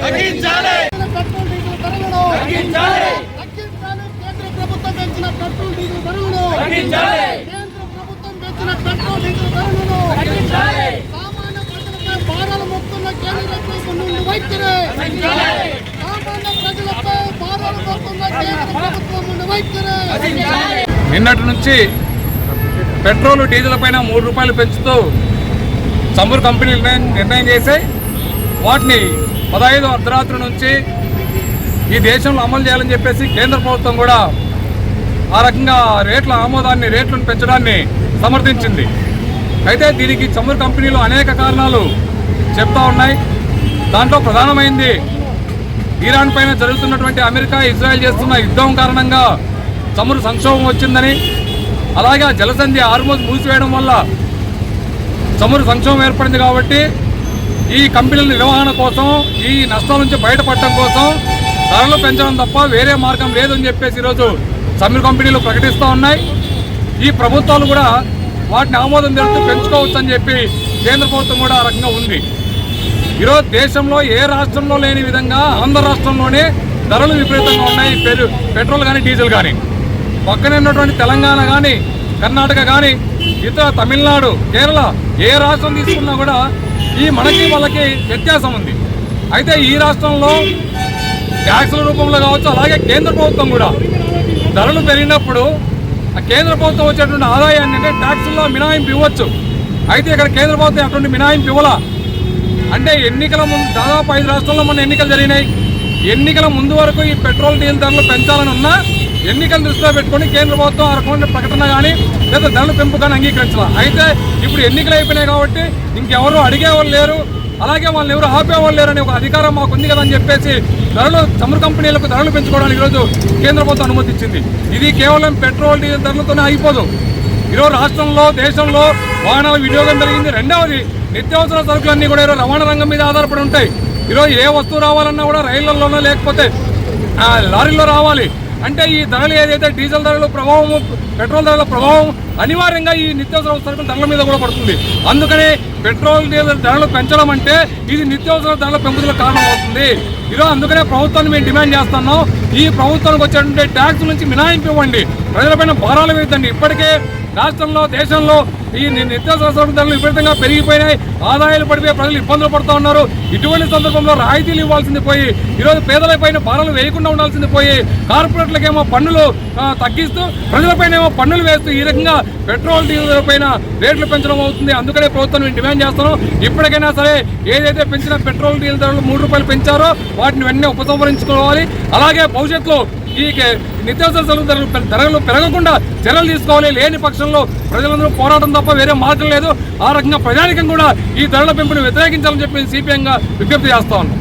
తగ్గించాలి. Petrol diesel ధరలను తగ్గించాలి. తగ్గించాలి. కేంద్ర ప్రభుత్వం పెంచిన పెట్రోల్ డీజిల్ ధరలను తగ్గించాలి. కేంద్ర ప్రభుత్వం పెంచిన పెట్రోల్ డీజిల్ ధరలను తగ్గించాలి. సామాన్య ప్రజలపై భారాలు మోపుతున్న కేంద్ర ప్రభుత్వం నుండి వైఖరి. తగ్గించాలి. సామాన్య ప్రజలపై భారాలు మోపుతున్న కేంద్ర ప్రభుత్వం నుండి వైఖరి. తగ్గించాలి. నిన్నటి నుంచి పెట్రోల్ డీజిల్ పైన ₹3 పెంచుతూ చమురు కంపెనీలు నిర్ణయం చేశాయి. వాటిని 15 అర్ధరాత్రి నుంచి ఈ దేశంలో అమలు చేయాలని చెప్పేసి కేంద్ర ప్రభుత్వం కూడా ఆ రకంగా రేట్లను పెంచడాన్ని సమర్థించింది. అయితే దీనికి చమురు కంపెనీలు అనేక కారణాలు చెప్తా ఉన్నాయి. దాంట్లో ప్రధానమైంది ఇరాన్ పైన జరుగుతున్నటువంటి అమెరికా ఇజ్రాయెల్ చేస్తున్న యుద్ధం కారణంగా చమురు సంక్షోభం వచ్చిందని, అలాగే జలసంధి హార్మోజ్ మూసివేయడం వల్ల చమురు సంక్షోభం ఏర్పడింది. కాబట్టి ఈ కంపెనీల నిర్వహణ కోసం, ఈ నష్టాల నుంచి బయటపడటం కోసం ధరలు పెంచడం తప్ప వేరే మార్గం లేదని చెప్పేసి ఈరోజు చమురు కంపెనీలు ప్రకటిస్తూ ఉన్నాయి. ఈ ప్రభుత్వాలు కూడా వాటిని ఆమోదం తెలుస్తూ పెంచుకోవచ్చు అని చెప్పి కేంద్ర ప్రభుత్వం కూడా ఆ రకంగా ఉంది. ఈరోజు దేశంలో ఏ రాష్ట్రంలో లేని విధంగా ఆంధ్ర రాష్ట్రంలోనే ధరలు విపరీతంగా ఉన్నాయి. పెట్రోల్ కానీ డీజిల్ కానీ. పక్కనే ఉన్నటువంటి తెలంగాణ కానీ, కర్ణాటక కానీ, ఇతర తమిళనాడు, కేరళ ఏ రాష్ట్రం తీసుకున్నా కూడా మనకి వాళ్ళకి వ్యత్యాసం ఉంది. అయితే ఈ రాష్ట్రంలో ట్యాక్సుల రూపంలో కావచ్చు, అలాగే కేంద్ర ప్రభుత్వం కూడా ధరలు పెరిగినప్పుడు ఆ కేంద్ర ప్రభుత్వం వచ్చేటువంటి ఆదాయాన్ని అంటే ట్యాక్సుల్లో మినహాయింపు ఇవ్వచ్చు. అయితే ఇక్కడ కేంద్ర ప్రభుత్వం అటువంటి మినహాయింపు ఇవ్వాల. అంటే ఎన్నికల ముందు దాదాపు 5 రాష్ట్రాల్లో మన ఎన్నికలు జరిగినాయి. ఎన్నికల ముందు వరకు ఈ పెట్రోల్ డీజిల్ ధరలు పెంచాలని ఉన్నా ఎన్నికలు దృష్టిలో పెట్టుకొని కేంద్ర ప్రభుత్వం ఆ రకమైన ప్రకటన కానీ లేదా ధరల పెంపు కానీ అంగీకరించాలి. అయితే ఇప్పుడు ఎన్నికలు అయిపోయినాయి కాబట్టి ఇంకెవరు అడిగేవాళ్ళు లేరు, అలాగే వాళ్ళని ఎవరు ఆపేవాళ్ళు లేరు అనే ఒక అధికారం మాకు ఉంది కదా అని చెప్పేసి చమురు కంపెనీలకు ధరలు పెంచుకోవడానికి ఈరోజు కేంద్ర ప్రభుత్వం అనుమతించింది. ఇది కేవలం పెట్రోల్ డీజిల్ ధరలతోనే అయిపోదు. ఈరోజు రాష్ట్రంలో, దేశంలో వాహనాల వినియోగం పెరిగింది. రెండవది నిత్యావసర సరుకులన్నీ కూడా ఈరోజు రవాణా రంగం మీద ఆధారపడి ఉంటాయి. ఈరోజు ఏ వస్తువు రావాలన్నా కూడా రైళ్లలోనో లేకపోతే లారీల్లో రావాలి. అంటే ఈ ధరలు ఏదైతే డీజిల్ ధరల ప్రభావం, పెట్రోల్ ధరల ప్రభావం అనివార్యంగా ఈ నిత్యావసర సరుకుల ధరల మీద కూడా పడుతుంది. అందుకనే పెట్రోల్ డీజిల్ ధరలు పెంచడం అంటే ఇది నిత్యావసర ధరల పెంపుదలకు కారణం అవుతుంది. ఈరోజు అందుకనే ప్రభుత్వాన్ని మేము డిమాండ్ చేస్తున్నాం. ఈ ప్రభుత్వానికి వచ్చేటువంటి ట్యాక్స్ నుంచి మినహాయింపు ఇవ్వండి, ప్రజలపైన భారాలు వేద్దండి. ఇప్పటికే రాష్ట్రంలో, దేశంలో ఈ నిత్యావసర సరుకుల ధరలు విపరీతంగా పెరిగిపోయినాయి. ఆదాయాలు పడిపోయి ప్రజలు ఇబ్బందులు పడుతూ ఉన్నారు. ఇటువంటి సందర్భంలో రాయితీలు ఇవ్వాల్సింది పోయి ఈరోజు పేదలపైన భారాలు వేయకుండా ఉండాల్సింది పోయి కార్పొరేట్లకేమో పన్నులు తగ్గిస్తూ ప్రజలపైన ఏమో పన్నులు వేస్తూ ఈ రకంగా పెట్రోల్ డీజిల్ పైన రేట్లు పెంచడం అవుతుంది. అందుకనే ప్రభుత్వం మేము డిమాండ్ చేస్తున్నాం. ఇప్పటికైనా సరే ఏదైతే పెంచిన పెట్రోల్ డీజిల్ ధరలు ₹3 పెంచారో వాటిని వెంటనే ఉపసంహరించుకోవాలి. అలాగే భవిష్యత్తులో ఈ నిత్యావసర సరుకుల ధరలు పెరగకుండా చర్యలు తీసుకోవాలి. లేని పక్షంలో ప్రజలందరూ పోరాటం తప్ప వేరే మార్గం లేదు. ఆ రకంగా ప్రజానికం కూడా ఈ ధరల పెంపును వ్యతిరేకించాలని చెప్పి సిపిఎంగా విజ్ఞప్తి చేస్తా ఉన్నాం.